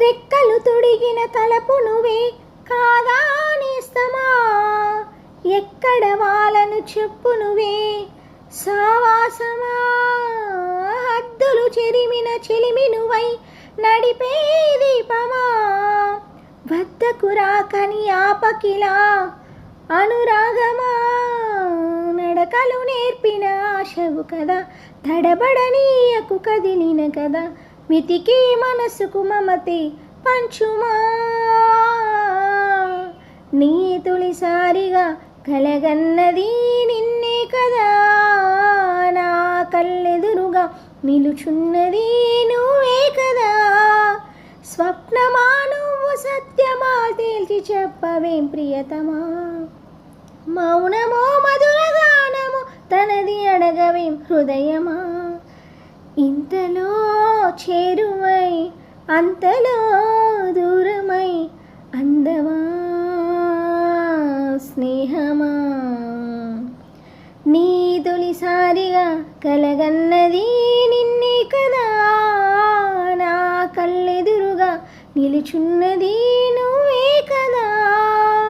రెక్కలు తొడిగిన తలపు నువ్వే కాదా నేస్తమా, ఎక్కడ వాలను చెప్పు నువ్వే సావాసమా, హద్దులు చెరిమిన చెలిమి నువ్వై నడిపే దీపమా, వద్దకు రాకని ఆపకిలా అనురాగమా, నడకలు నేర్పిన ఆశవు కదా, తడబడనీయకు కదిలిన కదా, మితికి మనసుకు మమతే పంచుమా, నీ తొలిసారిగా కలగన్నది నిన్నే కదా, నా కళ్ళెదురుగా నిలుచున్నది నువ్వే కదా, స్వప్నమా నువ్వు సత్యమా తేల్చి చెప్పవేం ప్రియతమా, మౌనమో మధుర గానము తనది అడగవేం హృదయమా, ఇంతలో చేరువై అంతలో దూరమై అందమా స్నేహమా, నీ తొలిసారిగా కలగన్నది నిన్నే కదా, నా కళ్ళెదురుగా నిలుచున్నది